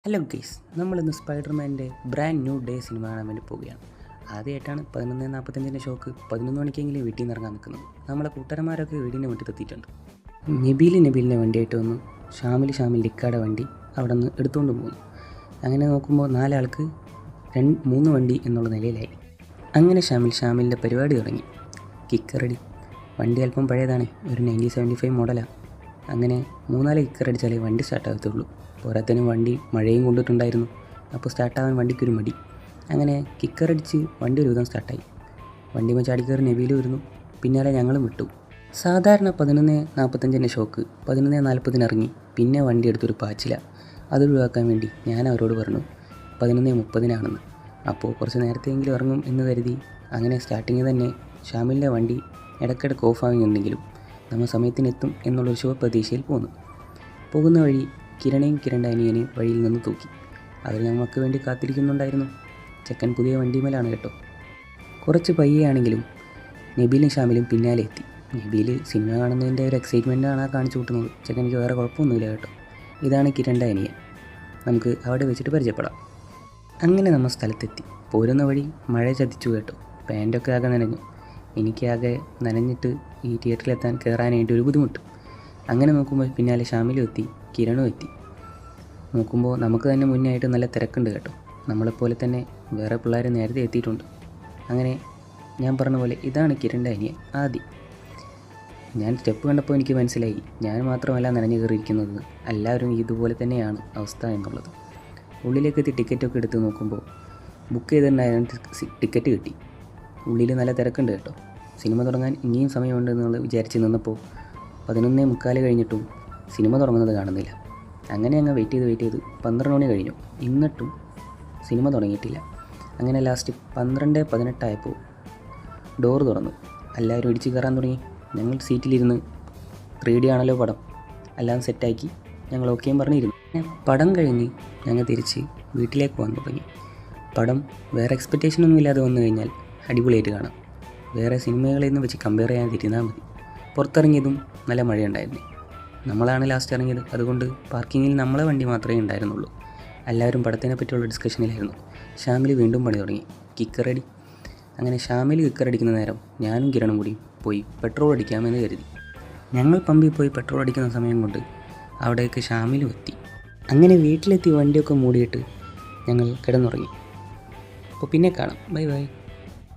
Hello guys, നമ്മളിന്ന് സ്പൈഡർമാൻ്റെ brand new day cinema കാണാൻ വേണ്ടി പോവുകയാണ്. ആദ്യമായിട്ടാണ് 11:45 ഷോക്ക് 11 മണിക്കെങ്കിലും വീട്ടിൽ നിന്ന് ഇറങ്ങാൻ നിൽക്കുന്നത്. നമ്മളെ കൂട്ടുകാരന്മാരൊക്കെ വീടിൻ്റെ മുറ്റത്തെത്തിയിട്ടുണ്ട്. നബീലിൻ്റെ വണ്ടിയായിട്ട് വന്നു. ഷാമിൽ ലിക്കാടെ വണ്ടി അവിടെ നിന്ന് എടുത്തുകൊണ്ട് പോകുന്നു. അങ്ങനെ നോക്കുമ്പോൾ 4 ആൾക്ക് 3 വണ്ടി എന്നുള്ള നിലയിലായി. അങ്ങനെ ഷാമിലിൻ്റെ പരിപാടി തുടങ്ങി. കിക്കറടി വണ്ടി അല്പം പഴയതാണ്, ഒരു 1975 മോഡലാണ്. അങ്ങനെ 3-4 കിക്കറടിച്ചാലേ വണ്ടി സ്റ്റാർട്ടാകത്തുള്ളൂ. പോരാത്തതിനും വണ്ടി മഴയും കൊണ്ടിട്ടുണ്ടായിരുന്നു. അപ്പോൾ സ്റ്റാർട്ടാവാൻ വണ്ടിക്കൊരു മടി. അങ്ങനെ കിക്കറടിച്ച് വണ്ടി ഒരു വിധം സ്റ്റാർട്ടായി. വണ്ടിമേ ചാടിക്കയറി നബീൽ വരുന്നു. പിന്നാലെ ഞങ്ങളും വിട്ടു. സാധാരണ 11:45 ഷോക്ക് 11:40 ഇറങ്ങി. പിന്നെ വണ്ടി എടുത്തൊരു പാച്ചില. അതൊഴിവാക്കാൻ വേണ്ടി ഞാൻ അവരോട് പറഞ്ഞു 11:30 അപ്പോൾ കുറച്ച് നേരത്തെയെങ്കിലും ഇറങ്ങും എന്ന് കരുതി. അങ്ങനെ സ്റ്റാർട്ടിങ് തന്നെ ഷാമിലിൻ്റെ വണ്ടി ഇടയ്ക്കിടയ്ക്ക് ഓഫായി എന്നെങ്കിലും നമ്മൾ സമയത്തിനെത്തും എന്നുള്ളൊരു ശുഭപ്രതീക്ഷയിൽ പോകുന്ന വഴി കിരണിൻ്റെ അനിയനെയും വഴിയിൽ നിന്ന് തൂക്കി. അവർ നമുക്ക് വേണ്ടി കാത്തിരിക്കുന്നുണ്ടായിരുന്നു. ചെക്കൻ പുതിയ വണ്ടിമേലാണ് കേട്ടോ. കുറച്ച് പയ്യെയാണെങ്കിലും നബീലും ഷാമിലും പിന്നാലെ എത്തി. നബീൽ സിനിമ കാണുന്നതിൻ്റെ ഒരു എക്സൈറ്റ്മെൻറ്റാണ് കാണിച്ചു കൂട്ടുന്നത്. ചെക്കനിക്ക് വേറെ കുഴപ്പമൊന്നുമില്ല കേട്ടോ. ഇതാണ് കിരണിൻ്റെ അനിയൻ. നമുക്ക് അവിടെ വെച്ചിട്ട് പരിചയപ്പെടാം. അങ്ങനെ നമ്മൾ സ്ഥലത്തെത്തി. പോരുന്ന വഴി മഴ ചതിച്ചു കേട്ടോ. പാൻറ്റൊക്കെ ആകെ നനഞ്ഞു. എനിക്കാകെ നനഞ്ഞിട്ട് ഈ തിയേറ്ററിലെത്താൻ കയറാനായിട്ട് ഒരു ബുദ്ധിമുട്ട്. അങ്ങനെ നോക്കുമ്പോൾ പിന്നാലെ ഷാമിലും എത്തി, കിരണും എത്തി. നോക്കുമ്പോൾ നമുക്ക് തന്നെ മുന്നേ ആയിട്ട് നല്ല തിരക്കുണ്ട് കേട്ടോ. നമ്മളെപ്പോലെ തന്നെ വേറെ പിള്ളേർ നേരത്തെ എത്തിയിട്ടുണ്ട്. അങ്ങനെ ഞാൻ പറഞ്ഞ പോലെ ഇതാണ് കിരണിൻ്റെ അനിയൻ ആദി. ഞാൻ സ്റ്റെപ്പ് കണ്ടപ്പോൾ എനിക്ക് മനസ്സിലായി ഞാൻ മാത്രമല്ല നനഞ്ഞു കയറിയിരിക്കുന്നത്, എല്ലാവരും ഇതുപോലെ തന്നെയാണ് അവസ്ഥ എന്നുള്ളത്. ഉള്ളിലേക്ക് എത്തി ടിക്കറ്റൊക്കെ എടുത്ത് നോക്കുമ്പോൾ ബുക്ക് ചെയ്തിട്ടുണ്ടായിരുന്ന ടിക്കറ്റ് കിട്ടി. ഉള്ളിൽ നല്ല തിരക്കുണ്ട് കേട്ടോ. സിനിമ തുടങ്ങാൻ ഇനിയും സമയമുണ്ടെന്ന് വിചാരിച്ച് നിന്നപ്പോൾ 11:45 കഴിഞ്ഞിട്ടും സിനിമ തുടങ്ങുന്നത് കാണുന്നില്ല. അങ്ങനെ അങ്ങ് വെയിറ്റ് ചെയ്ത് 12 മണി കഴിഞ്ഞു. എന്നിട്ടും സിനിമ തുടങ്ങിയിട്ടില്ല. അങ്ങനെ ലാസ്റ്റ് 12:18 ആയപ്പോൾ ഡോറ് തുറന്നു. എല്ലാവരും ഇടിച്ച് കയറാൻ തുടങ്ങി. ഞങ്ങൾ സീറ്റിലിരുന്ന് 3D ആണല്ലോ പടം, എല്ലാം സെറ്റാക്കി ഞങ്ങൾ ഓക്കെയും പറഞ്ഞിരുന്നു. പടം കഴിഞ്ഞ് ഞങ്ങൾ തിരിച്ച് വീട്ടിലേക്ക് വന്നു തുടങ്ങി. പടം വേറെ എക്സ്പെക്റ്റേഷനൊന്നും ഇല്ലാതെ വന്നു കഴിഞ്ഞാൽ അടിപൊളിയായിട്ട് കാണാം. വേറെ സിനിമകളിൽ നിന്ന് വെച്ച് കമ്പയർ ചെയ്യാൻ തിരുന്നാൽ മതി. പുറത്തിറങ്ങിയതും നല്ല മഴയുണ്ടായിരുന്നു. നമ്മളാണ് ലാസ്റ്റ് ഇറങ്ങിയത്. അതുകൊണ്ട് പാർക്കിങ്ങിൽ നമ്മളെ വണ്ടി മാത്രമേ ഉണ്ടായിരുന്നുള്ളൂ. എല്ലാവരും പടത്തിനെ പറ്റിയുള്ള ഡിസ്കഷനിലായിരുന്നു. ഷാമിൽ വീണ്ടും പണി തുടങ്ങി. കിക്കറടി. അങ്ങനെ ഷാമിൽ കിക്കറടിക്കുന്ന നേരം ഞാനും കിരണും കൂടി പോയി പെട്രോൾ അടിക്കാമെന്ന് കരുതി. ഞങ്ങൾ പമ്പിൽ പോയി പെട്രോൾ അടിക്കുന്ന സമയം കൊണ്ട് അവിടേക്ക് ഷാമിലും എത്തി. അങ്ങനെ വീട്ടിലെത്തി വണ്ടിയൊക്കെ മൂടിയിട്ട് ഞങ്ങൾ കിടന്നുറങ്ങി. അപ്പോൾ പിന്നെ കാണാം. ബൈ.